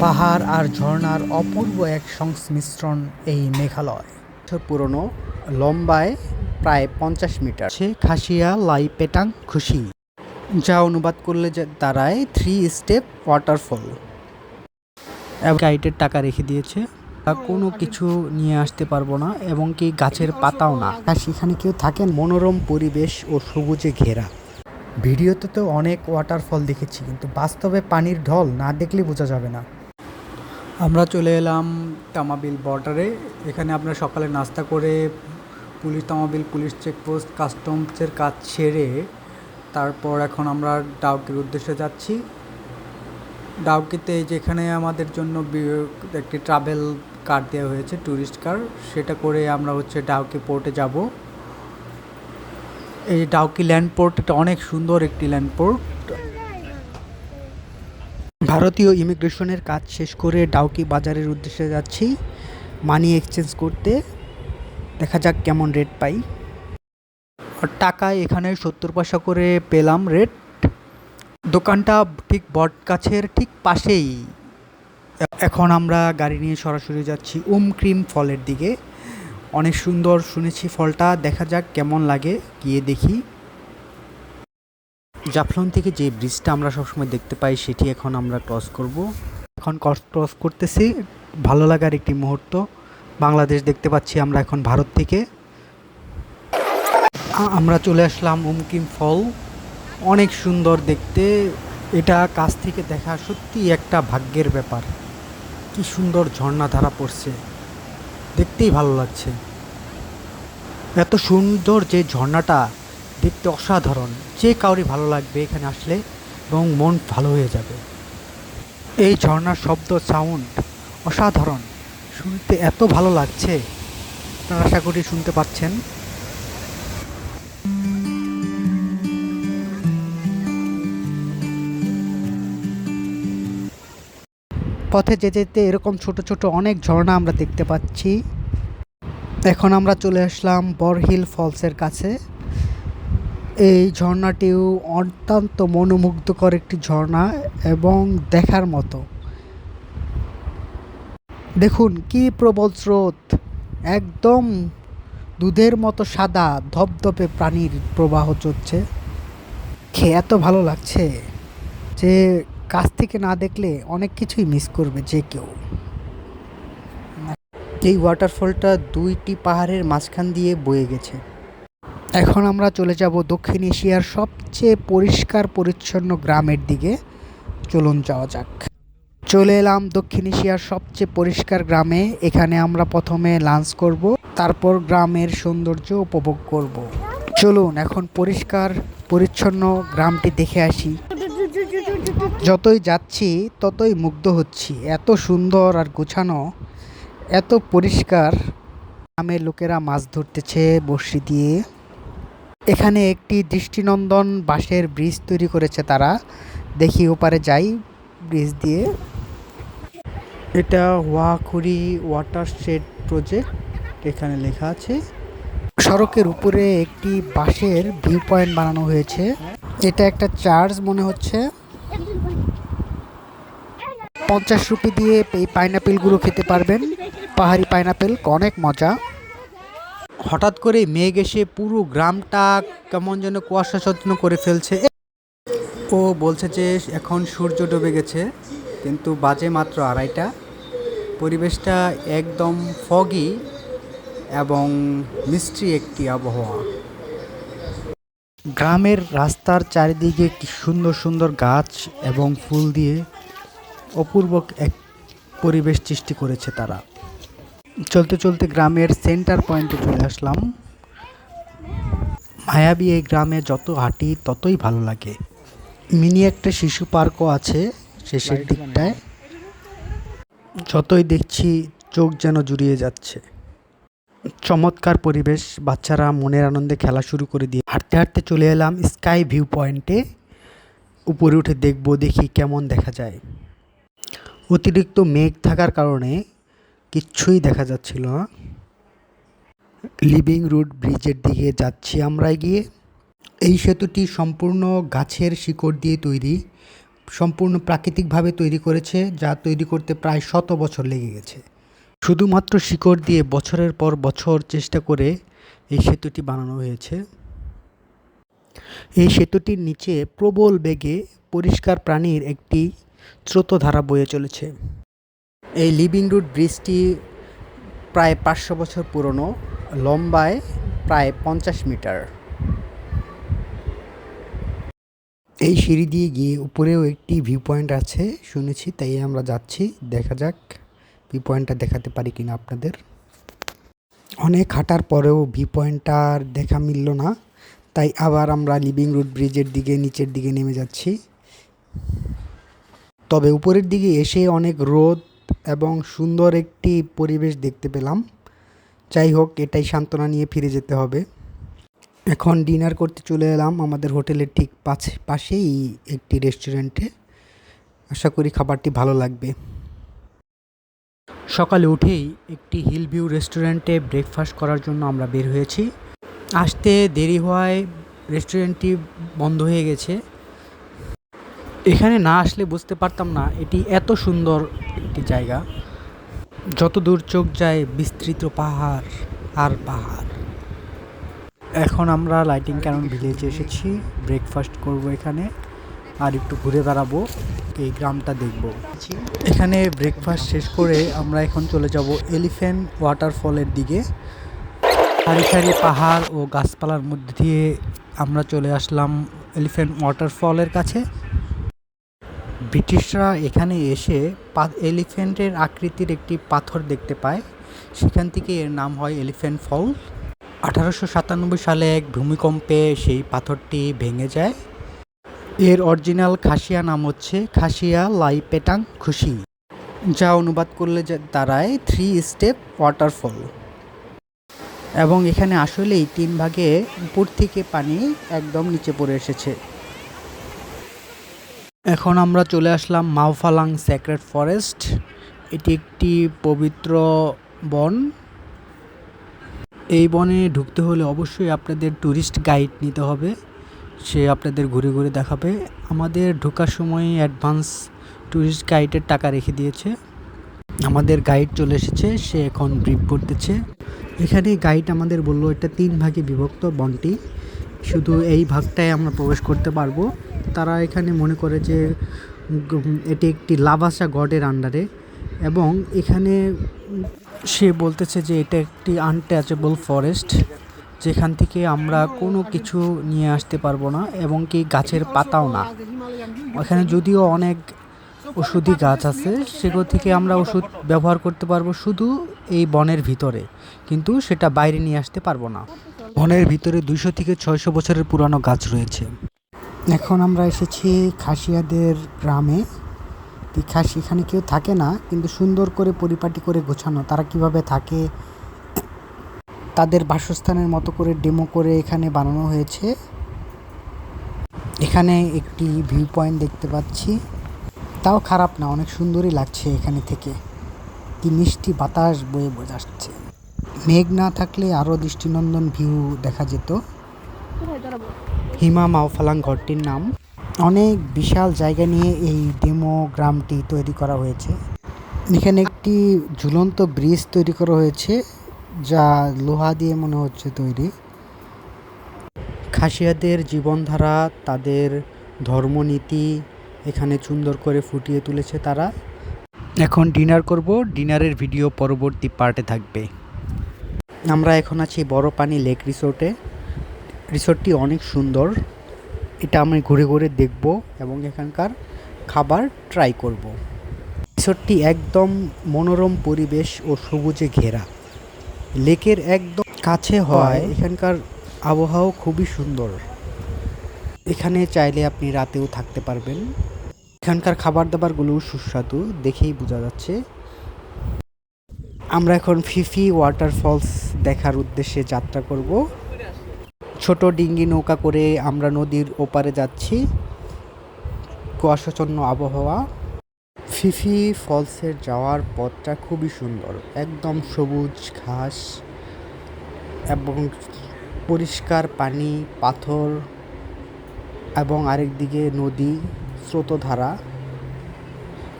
পাহাড় আর ঝর্ণার অপূর্ব এক সংমিশ্রণ এই মেঘালয়। বছর পুরনো, লম্বায় প্রায় 50 মিটার। সে খাসিয়া লাই পেটাং খুশি, যা অনুবাদ করলে দাঁড়ায় 3 স্টেপ ওয়াটারফল। গাইডের টাকা রেখে দিয়েছে, কোনো কিছু নিয়ে আসতে পারবো না, এবং কি গাছের পাতাও না। আর সেখানে কেউ থাকেন। মনোরম পরিবেশ ও সবুজে ঘেরা। ভিডিওতে তো অনেক ওয়াটারফল দেখেছি, কিন্তু বাস্তবে পানির ঢল না দেখলে বোঝা যাবে না। আমরা চলে এলাম তামাবিল বর্ডারে। এখানে আপনার সকালে নাস্তা করে তামাবিল পুলিশ চেকপোস্ট কাস্টমসের কাজ সেরে তারপর এখন আমরা ডাউকির উদ্দেশ্যে যাচ্ছি। ডাউকিতে যেখানে আমাদের জন্য একটি ট্রাভেল কার দেওয়া হয়েছে, ট্যুরিস্ট কার, সেটা করে আমরা ডাউকি পোর্টে যাব। এই ডাউকি ল্যান্ড পোর্ট, এটা অনেক সুন্দর একটি ল্যান্ড পোর্ট। ভারতীয় ইমিগ্রেশনের কাজ শেষ করে ডাউকি বাজারের উদ্দেশ্যে যাচ্ছি মানি এক্সচেঞ্জ করতে। দেখা যাক কেমন রেট পাই। টাকা এখানে 70 পয়সা করে পেলাম রেট। দোকানটা ঠিক বট গাছের ঠিক পাশেই। এখন আমরা গাড়ি নিয়ে সরাসরি যাচ্ছি ক্রিম ফলের দিকে। অনেক সুন্দর শুনেছি ফলটা, দেখা যাক কেমন লাগে, গিয়ে দেখি। জাফলং থেকে যে ব্রিজটা আমরা সবসময় দেখতে পাই, সেটি এখন আমরা ক্রস করব। এখন ক্রস করতেছি, ভালো লাগার একটি মুহূর্ত। বাংলাদেশ দেখতে পাচ্ছি আমরা এখন ভারত থেকে। আমরা চলে আসলাম ক্রিম ফল, অনেক সুন্দর দেখতে। এটা কাছ থেকে দেখা সত্যি একটা ভাগ্যের ব্যাপার। কি সুন্দর ঝর্ণা ধারা পড়ছে, দেখতেই ভালো লাগছে। এত সুন্দর যে ঝর্ণাটা, দেখতে অসাধারণ। যে কাউরই ভালো লাগবে এখানে আসলে, এবং মন ভালো হয়ে যাবে। এই ঝর্ণার শব্দ, সাউন্ড অসাধারণ, শুনতে এত ভালো লাগছে। আপনারা আশা করি শুনতে পাচ্ছেন। পথে যেতে যেতে এরকম ছোট ছোট অনেক ঝর্ণা আমরা দেখতে পাচ্ছি। এখন আমরা চলে আসলাম বরহিল ফলসের কাছে। এই ঝর্ণাটিও অত্যন্ত মনোমুগ্ধকর একটি ঝর্ণা এবং দেখার মতো। দেখুন কি প্রবল স্রোত, একদম দুধের মতো সাদা ধপধপে পানির প্রবাহ চলছে। খেয়ে এত ভালো লাগছে যে কাছ থেকে না দেখলে অনেক কিছুই মিস করবে যে কেউ। এই ওয়াটারফলটা 2টি পাহাড়ের মাঝখান দিয়ে বয়ে গেছে। এখন আমরা চলে যাব দক্ষিণ এশিয়ার সবচেয়ে পরিষ্কার পরিচ্ছন্ন গ্রামের দিকে। চলুন যাওয়া যাক। চলে এলাম দক্ষিণ এশিয়ার সবচেয়ে পরিষ্কার গ্রামে। এখানে আমরা প্রথমে লাঞ্চ করব, তারপর গ্রামের সৌন্দর্য উপভোগ করব। চলুন এখন পরিষ্কার পরিচ্ছন্ন গ্রামটি দেখে আসি। যতই যাচ্ছি ততই মুগ্ধ হচ্ছি, এত সুন্দর আর গোছানো, এত পরিষ্কার। গ্রামের লোকেরা মাছ ধরতেছে বড়শি দিয়ে। এখানে একটি দৃষ্টিনন্দন বাঁশের ব্রিজ তৈরি করেছে তারা। দেখি ওপারে যাই ব্রিজ দিয়ে। এটা ওয়াখুরি ওয়াটারশেড প্রজেক্ট এখানে লেখা আছে। সড়কের উপরে একটি বাঁশের ভিউ পয়েন্ট বানানো হয়েছে। এটা একটা চার্জ মনে হচ্ছে। 50 রুপি দিয়ে এই পাইনাপেলগুলো খেতে পারবেন। পাহাড়ি পাইনাপেল, অনেক মজা। হঠাৎ করে মেঘ এসে পুরো গ্রামটা কেমন যেন কুয়াশাচ্ছন্ন করে ফেলছে। ও বলছে যে এখন সূর্য ডুবে গেছে, কিন্তু বাজে মাত্র 2:30টা। পরিবেশটা একদম ফগি এবং মিষ্টি একটি আবহাওয়া। গ্রামের রাস্তার চারিদিকে কি সুন্দর সুন্দর গাছ এবং ফুল দিয়ে অপূর্ব এক পরিবেশ সৃষ্টি করেছে তারা। চলতে চলতে গ্রামের সেন্টার পয়েন্টে চলে আসলাম। মায়াবী এই গ্রামে যত হাঁটি ততই ভালো লাগে। মিনি একটা শিশু পার্কও আছে শেষের দিকটায়। যতই দেখছি চোখ যেন জুড়িয়ে যাচ্ছে। চমৎকার পরিবেশ, বাচ্চারা মনের আনন্দে খেলা শুরু করে দিয়ে হাঁটতে হাঁটতে চলে এলাম স্কাই ভিউ পয়েন্টে। উপরে উঠে দেখি কেমন দেখা যায়। অতিরিক্ত মেঘ থাকার কারণে কিচ্ছুই দেখা যাচ্ছিল না। লিভিং রুট ব্রিজের দিকে যাচ্ছি আমরা এগিয়ে। এই সেতুটি সম্পূর্ণ গাছের শিকড় দিয়ে তৈরি, সম্পূর্ণ প্রাকৃতিকভাবে তৈরি করেছে, যা তৈরি করতে প্রায় 100 বছর লেগে গেছে। শুধুমাত্র শিকড় দিয়ে বছরের পর বছর চেষ্টা করে এই সেতুটি বানানো হয়েছে। এই সেতুটির নিচে প্রবল বেগে পরিষ্কার পানির একটি স্রোতধারা বয়ে চলেছে। এই লিভিং রুট ব্রিজটি প্রায় 500 বছর পুরনো, লম্বায় প্রায় 50 মিটার। এই সিঁড়ি দিয়ে গিয়ে উপরেও একটি ভিউ পয়েন্ট আছে শুনেছি, তাই আমরা যাচ্ছি। দেখা যাক ভিউ পয়েন্টটা দেখাতে পারি কিনা আপনাদের। অনেক হাঁটার পরেও ভিউ পয়েন্টটার দেখা মিলল না, তাই আবার আমরা লিভিং রুট ব্রিজের দিকে নিচের দিকে নেমে যাচ্ছি। তবে উপরের দিকে এসে অনেক রোদ এবং সুন্দর একটি পরিবেশ দেখতে পেলাম। যাই হোক, এটাই সান্ত্বনা নিয়ে ফিরে যেতে হবে। এখন ডিনার করতে চলে এলাম আমাদের হোটেলের ঠিক পাশেই একটি রেস্টুরেন্টে। আশা করি খাবারটি ভালো লাগবে। সকালে উঠেই একটি হিল ভিউ রেস্টুরেন্টে ব্রেকফাস্ট করার জন্য আমরা বের হয়েছি। আসতে দেরি হওয়ায় রেস্টুরেন্টটি বন্ধ হয়ে গেছে। এখানে না আসলে বুঝতে পারতাম না এটি এত সুন্দর একটি জায়গা। যত দূর চোখ যায় বিস্তৃত পাহাড় আর পাহাড়। এখন আমরা লাইটিং ক্যানন ভিলেজে এসেছি, ব্রেকফাস্ট করব এখানে, আর একটু ঘুরে বেড়াবো, এই গ্রামটা দেখব। এখানে ব্রেকফাস্ট শেষ করে আমরা এখন চলে যাব এলিফ্যান্ট ওয়াটারফলের দিকে। সারি সারি পাহাড় ও গাছপালার মধ্যে দিয়ে আমরা চলে আসলাম এলিফ্যান্ট ওয়াটারফলের কাছে। ব্রিটিশরা এখানে এসে এলিফ্যান্টের আকৃতির একটি পাথর দেখতে পায়, সেখান থেকে এর নাম হয় এলিফ্যান্ট ফল। 1897 সালে এক ভূমিকম্পে সেই পাথরটি ভেঙে যায়। এর অরিজিনাল খাসিয়া নাম হচ্ছে খাসিয়া লাইপেটাং খুশি, যা অনুবাদ করলে দাঁড়ায় 3 স্টেপ ওয়াটারফল। এবং এখানে আসলেই 3 ভাগে উপর থেকে পানি একদম নিচে পড়ে এসেছে। এখন আমরা চলে আসলাম মাওফালাং সেক্রেট ফরেস্ট। এটি একটি পবিত্র বন। এই বনে ঢুকতে হলে অবশ্যই আপনাদের ট্যুরিস্ট গাইড নিতে হবে, সে আপনাদের ঘুরে ঘুরে দেখাবে। আমাদের ঢোকার সময় অ্যাডভান্স ট্যুরিস্ট গাইডের টাকা রেখে দিয়েছে। আমাদের গাইড চলে এসেছে, সে এখন ব্রিফ করতেছে। এখানে গাইড আমাদের বলল এটা 3 ভাগে বিভক্ত বনটি, শুধু এই ভাগটায় আমরা প্রবেশ করতে পারবো। তারা এখানে মনে করে যে এটি একটি লাভাসা গডের আন্ডারে, এবং এখানে সে বলতেছে যে এটা একটি আনটাচেবল ফরেস্ট, যেখান থেকে আমরা কোনো কিছু নিয়ে আসতে পারবো না, এবং কি গাছের পাতাও না। এখানে যদিও অনেক ওষুধি গাছ আছে, সেগুলো থেকে আমরা ওষুধ ব্যবহার করতে পারবো শুধু এই বনের ভিতরে, কিন্তু সেটা বাইরে নিয়ে আসতে পারবো না। বনের ভিতরে 200 থেকে 600 বছরের পুরানো গাছ রয়েছে। এখন আমরা এসেছি খাসিয়াদের গ্রামে। খাসি এখানে কেউ থাকে না, কিন্তু সুন্দর করে পরিপাটি করে গোছানো। তারা কিভাবে থাকে তাদের বাসস্থানের মতো করে ডেমো করে এখানে বানানো হয়েছে। এখানে একটি ভিউ পয়েন্ট দেখতে পাচ্ছি, তাও খারাপ না, অনেক সুন্দরই লাগছে এখানে থেকে। কি মিষ্টি বাতাস বয়ে আসছে। মেঘ না থাকলে আরও দৃষ্টিনন্দন ভিউ দেখা যেত। হিমা মাওফালাং ঘরটির নাম। অনেক বিশাল জায়গা নিয়ে এই ডেমো গ্রামটি তৈরি করা হয়েছে। এখানে একটি ঝুলন্ত ব্রিজ তৈরি করা হয়েছে, যা লোহা দিয়ে মনে হচ্ছে তৈরি। খাসিয়াদের জীবনধারা, তাদের ধর্মনীতি এখানে সুন্দর করে ফুটিয়ে তুলেছে তারা। এখন ডিনার করব, ডিনারের ভিডিও পরবর্তী পার্টে থাকবে। আমরা এখন আছি বড় পানি লেক রিসোর্টে। রিসোর্টটি অনেক সুন্দর, এটা আমি ঘুরে ঘুরে দেখব এবং এখানকার খাবার ট্রাই করব। রিসোর্টটি একদম মনোরম পরিবেশ ও সবুজে ঘেরা। লেকের একদম কাছে হওয়ায় এখানকার আবহাওয়া খুবই সুন্দর। এখানে চাইলে আপনি রাতেও থাকতে পারবেন। এখানকার খাবার দাবারগুলোও সুস্বাদু, দেখেই বোঝা যাচ্ছে। আমরা এখন ফিফি ওয়াটারফলস দেখার উদ্দেশ্যে যাত্রা করব। ছোট ডিঙ্গি নৌকা করে আমরা নদীর ওপারে যাচ্ছি। কুয়াশাচ্ছন্ন আবহাওয়া। ফিফি ফলসের যাওয়ার পথটা খুবই সুন্দর, একদম সবুজ ঘাস এবং পরিষ্কার পানি, পাথর, এবং আরেক দিকে নদী, স্রোতধারা,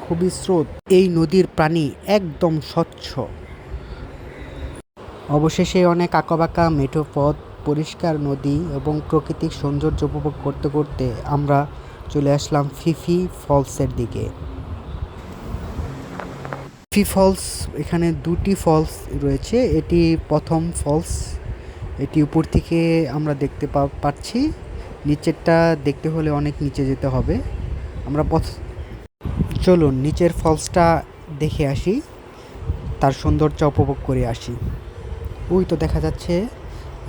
খুবই স্রোত। এই নদীর পানি একদম স্বচ্ছ। অবশেষে অনেক আঁকাবাঁকা মেঠো পথ, পরিষ্কার নদী এবং প্রাকৃতিক সৌন্দর্য উপভোগ করতে করতে আমরা চলে আসলাম ফিফি ফলসের দিকে। ফিফি ফলস, এখানে দুটি ফলস রয়েছে। এটি প্রথম ফলস, এটি উপর থেকে আমরা দেখতে পাচ্ছি। নিচেরটা দেখতে হলে অনেক নিচে যেতে হবে। আমরা চলুন নিচের ফলসটা দেখে আসি, তার সৌন্দর্য উপভোগ করে আসি। ওই তো দেখা যাচ্ছে,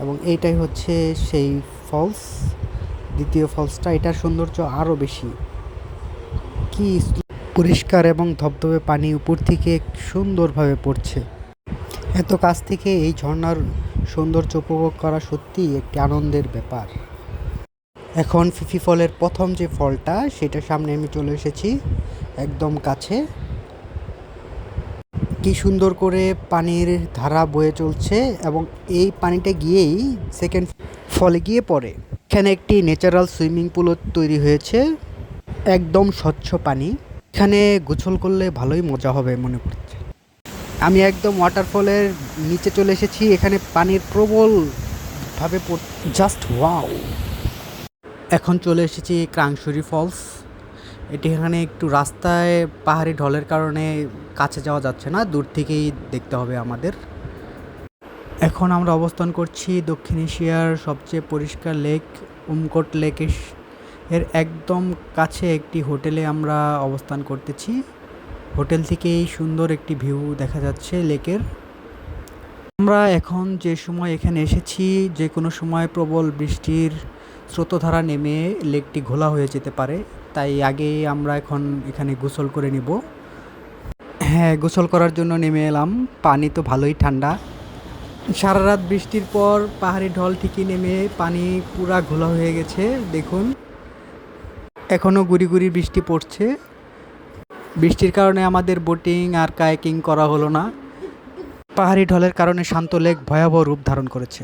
এবং এইটাই হচ্ছে সেই ফলস, দ্বিতীয় ফলসটা। এটার সৌন্দর্য আরও বেশি। কি পরিষ্কার এবং ধবধবে পানি উপর থেকে সুন্দরভাবে পড়ছে। এত কাছ থেকে এই ঝর্ণার সৌন্দর্য উপভোগ করা সত্যিই একটি আনন্দের ব্যাপার। এখন ফিফি ফলের প্রথম যে ফলটা, সেটার সামনে আমি চলে এসেছি, একদম কাছে। কি সুন্দর করে পানির ধারা বয়ে চলছে, এবং এই পানিটা গিয়েই সেকেন্ড ফলে গিয়ে পড়ে। এখানে একটি ন্যাচারাল সুইমিং পুলও তৈরি হয়েছে, একদম স্বচ্ছ পানি। এখানে গোসল করলে ভালোই মজা হবে মনে করছে। আমি একদম ওয়াটারফলের নিচে চলে এসেছি। এখানে পানির প্রবল ভাবে জাস্ট ওয়াও। এখন চলে এসেছি ক্রাংশুরি ফলস। এটি এখানে একটু রাস্তায় পাহাড়ি ঢলের কারণে কাছে যাওয়া যাচ্ছে না, দূর থেকেই দেখতে হবে আমাদের। এখন আমরা অবস্থান করছি দক্ষিণ এশিয়ার সবচেয়ে পরিষ্কার লেক উমকোট লেক এর একদম কাছে একটি হোটেলে আমরা অবস্থান করতেছি। হোটেল থেকেই সুন্দর একটি ভিউ দেখা যাচ্ছে লেকের। আমরা এখন যে সময় এখানে এসেছি, যে কোনো সময় প্রবল বৃষ্টির স্রোতধারা নেমে লেকটি ঘোলা হয়ে যেতে পারে, তাই আগে আমরা এখন এখানে গোসল করে নিব। হ্যাঁ, গোসল করার জন্য নেমে এলাম। পানি তো ভালোই ঠান্ডা। সারা রাত বৃষ্টির পর পাহাড়ি ঢল ঠিকই নেমে পানি পুরা ঘোলা হয়ে গেছে। দেখুন, এখনও গুড়ি গুড়ি বৃষ্টি পড়ছে। বৃষ্টির কারণে আমাদের বোটিং আর কায়াকিং করা হলো না। পাহাড়ি ঢলের কারণে শান্ত লেক ভয়াবহ রূপ ধারণ করেছে।